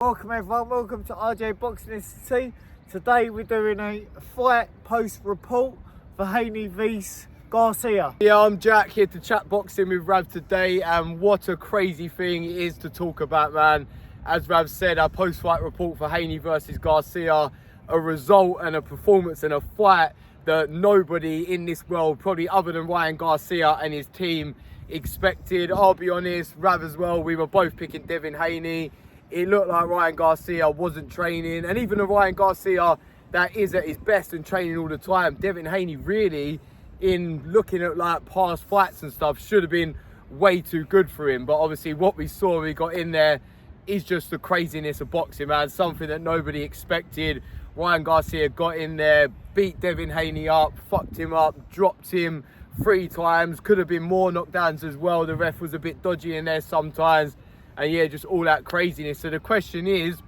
Welcome everyone, welcome to RJ Boxing Institute. Today we're doing a fight post report for Haney vs Garcia. Yeah, I'm Jack here to chat boxing with Rav today, and what a crazy thing it is to talk about, man. As Rav said, our post-fight report for Haney versus Garcia, a result and a performance and a fight that nobody in this world, probably other than Ryan Garcia and his team, expected. I'll be honest, Rav as well, we were both picking Devin Haney. It looked like Ryan Garcia wasn't training, and even the Ryan Garcia that is at his best and training all the time, Devin Haney really, in looking at like past fights and stuff, should have been way too good for him. But obviously what we saw we got in there is just the craziness of boxing, man. Something that nobody expected. Ryan Garcia got in there, beat Devin Haney up, fucked him up, dropped him 3 times. Could have been more knockdowns as well. The ref was a bit dodgy in there sometimes. And yeah, just all that craziness. So the question is,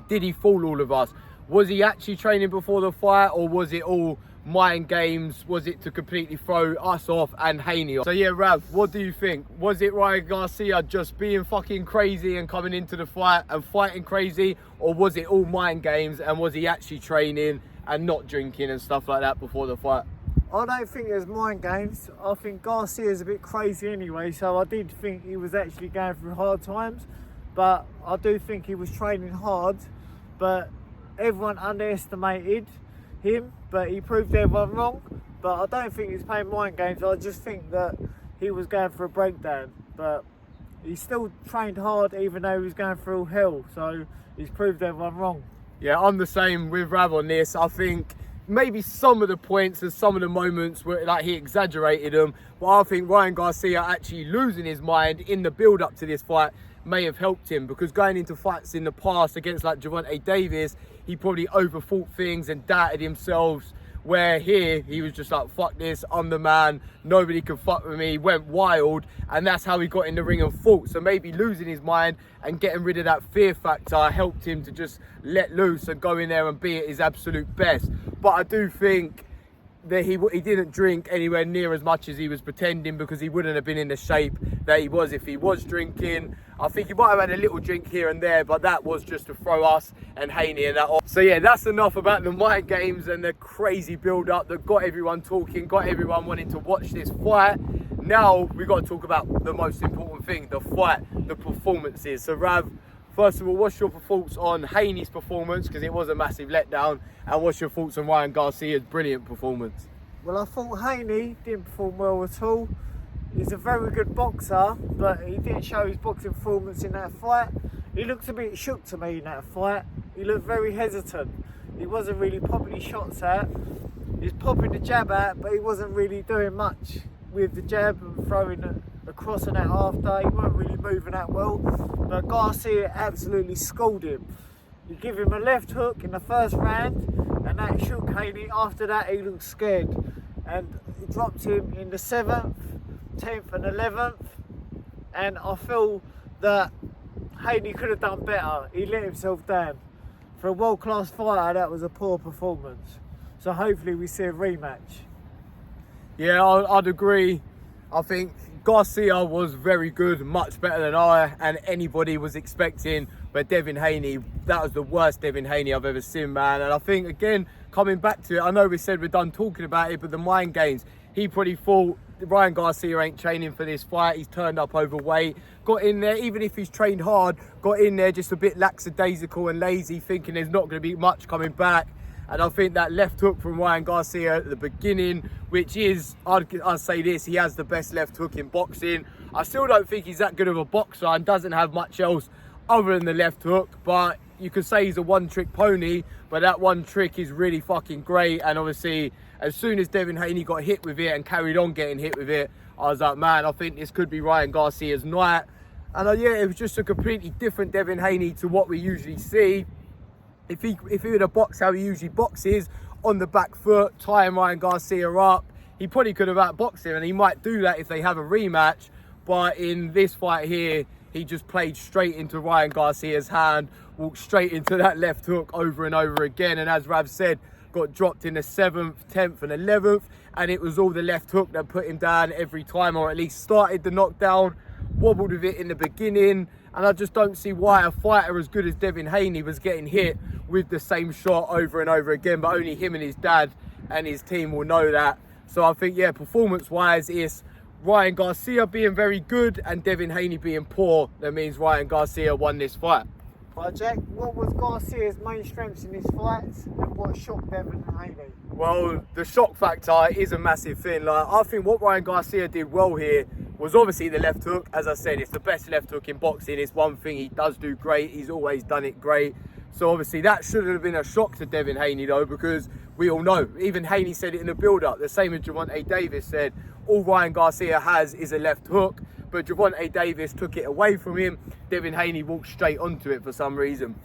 did he fool all of us? Was he actually training before the fight, or was it all mind games? Was it to completely throw us off and Haney off? So yeah, Rav, what do you think? Was it Ryan Garcia just being fucking crazy and coming into the fight and fighting crazy, or was it all mind games, and was he actually training and not drinking and stuff like that before the fight? I don't think it was mind games. I think Garcia's a bit crazy anyway, so I did think he was actually going through hard times. But I do think he was training hard, but everyone underestimated him, but he proved everyone wrong. But I don't think he's playing mind games. I just think that he was going for a breakdown, but he still trained hard even though he was going through hell, so he's proved everyone wrong. Yeah, I'm the same with Rav on this. I think maybe some of the points and some of the moments were like he exaggerated them, but I think Ryan Garcia actually losing his mind in the build up to this fight may have helped him, because going into fights in the past against like Gervonta Davis, he probably overthought things and doubted himself, where here he was just like, fuck this, I'm the man, nobody can fuck with me, went wild, and that's how he got in the ring and fought. So maybe losing his mind and getting rid of that fear factor helped him to just let loose and go in there and be at his absolute best. But I do think that he didn't drink anywhere near as much as he was pretending, because he wouldn't have been in the shape that he was if he was drinking. I think he might have had a little drink here and there, but that was just to throw us and Haney and that off. So yeah, that's enough about the mind games and the crazy build-up that got everyone talking, got everyone wanting to watch this fight. Now we've got to talk about the most important thing, the fight, the performances. So Rav, first of all, what's your thoughts on Haney's performance, because it was a massive letdown, and what's your thoughts on Ryan Garcia's brilliant performance? Well, I thought Haney didn't perform well at all. He's a very good boxer, but he didn't show his boxing performance in that fight. He looked a bit shook to me in that fight. He looked very hesitant. He wasn't really popping his shots out. He was popping the jab out, but he wasn't really doing much with the jab and throwing it across and out after. He weren't really moving that well. But Garcia absolutely schooled him. He gave him a left hook in the first round, and that shook Haney. After that, he looked scared. And he dropped him in the 7th, 10th and 11th, and I feel that Haney could have done better. He let himself down. For a world-class fighter, that was a poor performance. So hopefully we see a rematch. Yeah, I'd agree. I think Garcia was very good, much better than I and anybody was expecting. But Devin Haney, that was the worst Devin Haney I've ever seen, man. And I think, again, coming back to it, I know we said we're done talking about it, but the mind games, he probably thought Ryan Garcia ain't training for this fight. He's turned up overweight, got in there, even if he's trained hard, got in there just a bit lackadaisical and lazy, thinking there's not going to be much coming back. And I think that left hook from Ryan Garcia at the beginning, which is, I'd say this, he has the best left hook in boxing. I still don't think he's that good of a boxer and doesn't have much else other than the left hook, but you could say he's a one-trick pony, but that one trick is really fucking great. And obviously, as soon as Devin Haney got hit with it and carried on getting hit with it, I was like, man, I think this could be Ryan Garcia's night. And yeah, it was just a completely different Devin Haney to what we usually see. If he were to box how he usually boxes, on the back foot, tying Ryan Garcia up, he probably could have outboxed him, and he might do that if they have a rematch. But in this fight here, he just played straight into Ryan Garcia's hand, walked straight into that left hook over and over again. And as Rav said, got dropped in the 7th, 10th and 11th. And it was all the left hook that put him down every time, or at least started the knockdown. Wobbled with it in the beginning, And I just don't see why a fighter as good as Devin Haney was getting hit with the same shot over and over again, but only him and his dad and his team will know that. So I think, yeah, performance-wise, it's Ryan Garcia being very good and Devin Haney being poor. That means Ryan Garcia won this fight. Right, Jack, what was Garcia's main strengths in his fights and what shocked Devin Haney? Well, the shock factor is a massive thing. Like, I think what Ryan Garcia did well here was obviously the left hook. As I said, it's the best left hook in boxing. It's one thing he does do great. He's always done it great. So obviously that shouldn't have been a shock to Devin Haney though, because we all know, even Haney said it in the build-up, the same as Gervonta Davis said, all Ryan Garcia has is a left hook, but Gervonta Davis took it away from him. Devin Haney walked straight onto it for some reason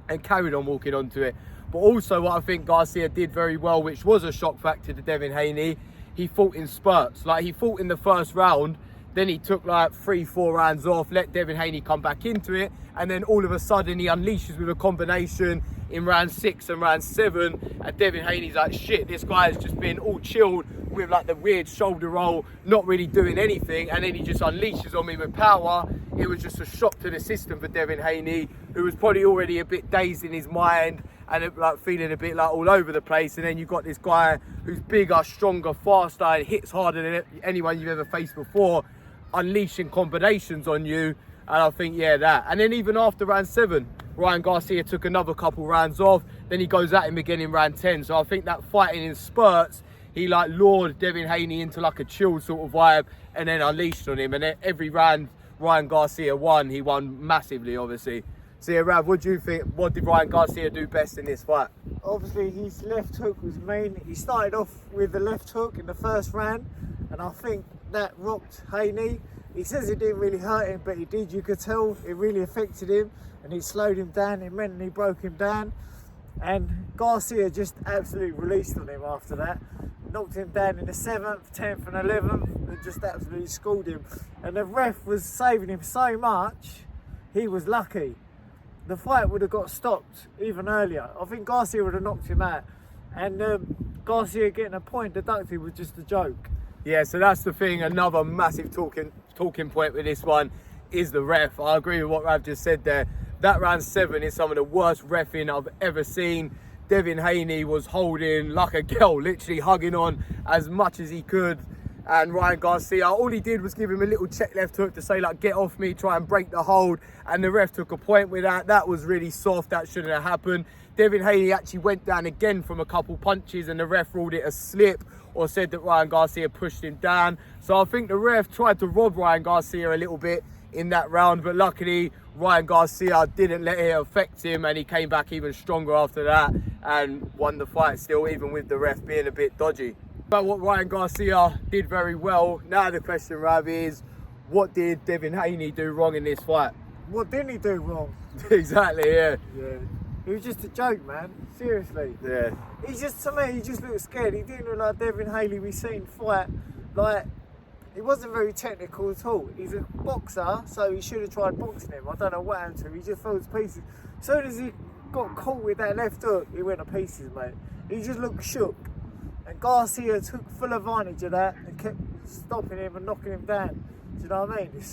and carried on walking onto it. But also what I think Garcia did very well, which was a shock factor to Devin Haney, he fought in spurts. Like, he fought in the first round, then he took like 3-4 rounds off, let Devin Haney come back into it, and then all of a sudden he unleashes with a combination in round 6 and round 7, and Devin Haney's like, shit, this guy has just been all chilled with like the weird shoulder roll, not really doing anything, and then he just unleashes on me with power. It was just a shock to the system for Devin Haney, who was probably already a bit dazed in his mind and like feeling a bit like all over the place. And then you've got this guy who's bigger, stronger, faster, and hits harder than anyone you've ever faced before, unleashing combinations on you. And I think, yeah, that. And then even after round 7, Ryan Garcia took another couple rounds off, then he goes at him again in round 10. So I think that fighting in spurts, he like lured Devin Haney into like a chill sort of vibe and then unleashed on him. And then every round Ryan Garcia won, he won massively, obviously. So yeah, Rav, what do you think? What did Ryan Garcia do best in this fight? Obviously his left hook was main. He started off with the left hook in the first round, and I think that rocked Haney. He says it didn't really hurt him, but it did. You could tell it really affected him, and it slowed him down. It mentally broke him down, and Garcia just absolutely released on him after that. Knocked him down in the 7th, 10th and 11th, and just absolutely schooled him. And the ref was saving him so much, he was lucky. The fight would have got stopped even earlier. I think Garcia would have knocked him out, and Garcia getting a point deducted was just a joke. Yeah, so that's the thing. Another massive talking point with this one is the ref. I agree with what Rav just said there. That round 7 is some of the worst reffing I've ever seen. Devin Haney was holding like a girl, literally hugging on as much as he could. And Ryan Garcia, all he did was give him a little check left hook to say, like, get off me, try and break the hold. And the ref took a point with that. That was really soft. That shouldn't have happened. Devin Haney actually went down again from a couple punches and the ref ruled it a slip or said that Ryan Garcia pushed him down. So I think the ref tried to rob Ryan Garcia a little bit in that round, but luckily Ryan Garcia didn't let it affect him and he came back even stronger after that and won the fight still, even with the ref being a bit dodgy. But what Ryan Garcia did very well. Now the question, Rav, is what did Devin Haney do wrong in this fight? What didn't he do wrong? Exactly, yeah. He was just a joke, man. Seriously. Yeah. He just, to me, he just looked scared. He didn't look like Devin Haney we seen fight. Like, he wasn't very technical at all. He's a boxer, so he should have tried boxing him. I don't know what happened to him. He just fell to pieces. As soon as he got caught with that left hook, he went to pieces, mate. He just looked shook. And Garcia took full advantage of that and kept stopping him and knocking him down. Do you know what I mean?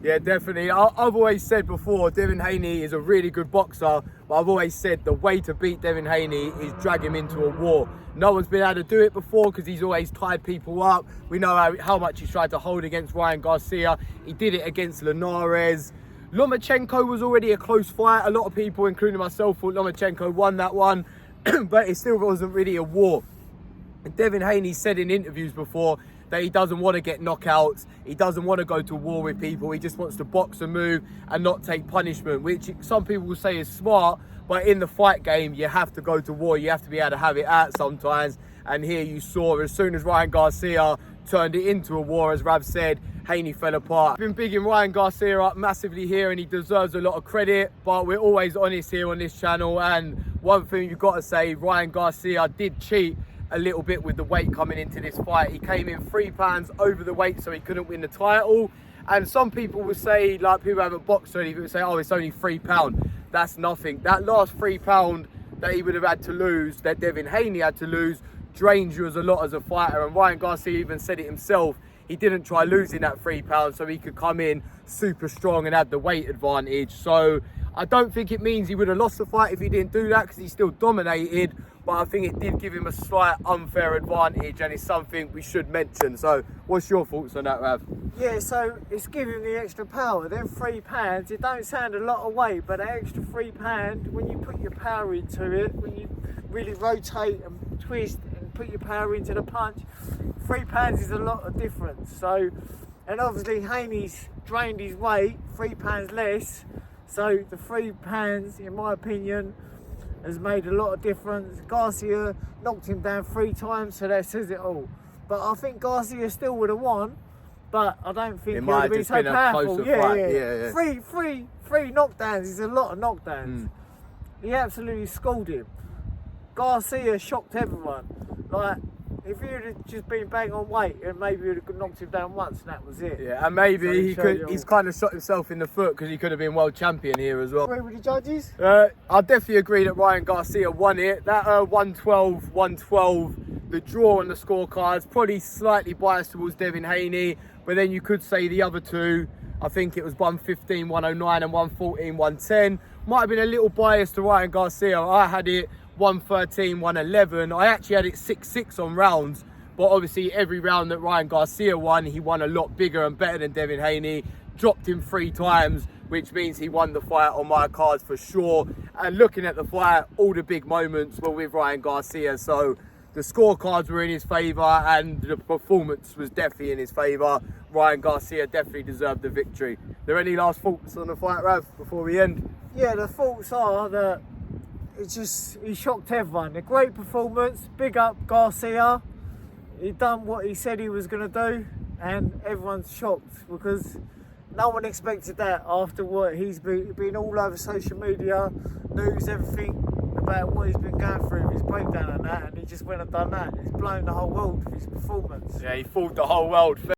Yeah, definitely. I've always said before, Devin Haney is a really good boxer, but I've always said the way to beat Devin Haney is drag him into a war. No one's been able to do it before because he's always tied people up. We know how much he's tried to hold against Ryan Garcia. He did it against Linares. Lomachenko was already a close fight. A lot of people, including myself, thought Lomachenko won that one, but it still wasn't really a war. And Devin Haney said in interviews before that he doesn't want to get knockouts, he doesn't want to go to war with people, he just wants to box and move and not take punishment, which some people will say is smart, but in the fight game, you have to go to war, you have to be able to have it out sometimes. And here you saw, as soon as Ryan Garcia turned it into a war, as Rav said, Haney fell apart. I've been bigging Ryan Garcia up massively here and he deserves a lot of credit, but we're always honest here on this channel. And one thing you've got to say, Ryan Garcia did cheat a little bit with the weight coming into this fight. He came in 3 pounds over the weight, so he couldn't win the title. And some people would say, like people who haven't boxed or anything, would say, oh, it's only £3. That's nothing. That last £3 that he would have had to lose, that Devin Haney had to lose, drains you as a lot as a fighter. And Ryan Garcia even said it himself. he didn't try losing that £3 so he could come in super strong and had the weight advantage. So I don't think it means he would have lost the fight if he didn't do that, because he still dominated, but I think it did give him a slight unfair advantage, and it's something we should mention. So what's your thoughts on that, Rav? Yeah, so it's giving the extra power. Them £3, it don't sound a lot of weight, but that extra £3, when you put your power into it, when you really rotate and twist and put your power into the punch, £3 is a lot of difference. So, and obviously Haney's drained his weight, £3 less. So the £3, in my opinion, has made a lot of difference. Garcia knocked him down 3 times, so that says it all. But I think Garcia still would have won, but I don't think it would have been so powerful. Yeah. Three knockdowns is a lot of knockdowns. He absolutely schooled him. Garcia shocked everyone. Like, if he would have just been bang on weight, and maybe he would have knocked him down once, and that was it. Yeah, and maybe he's kind of shot himself in the foot, because he could have been world champion here as well. Agree with the judges? I definitely agree that Ryan Garcia won it. That 112, the draw on the scorecards, probably slightly biased towards Devin Haney, but then you could say the other two, I think it was 115, 109 and 114, 110. Might have been a little biased to Ryan Garcia. I had it 113, 111. I actually had it 6-6 on rounds, but obviously every round that Ryan Garcia won, he won a lot bigger and better than Devin Haney. Dropped him 3 times, which means he won the fight on my cards for sure. And looking at the fight, all the big moments were with Ryan Garcia, so the scorecards were in his favour and the performance was definitely in his favour. Ryan Garcia definitely deserved the victory. Are there any last thoughts on the fight, Rav, before we end? Yeah, the thoughts are that he shocked everyone. A great performance, big up Garcia. He done what he said he was going to do, and everyone's shocked because no one expected that after what he's been all over social media, news, everything about what he's been going through, his breakdown and that, and he just went and done that. He's blown the whole world with his performance. Yeah, he fooled the whole world.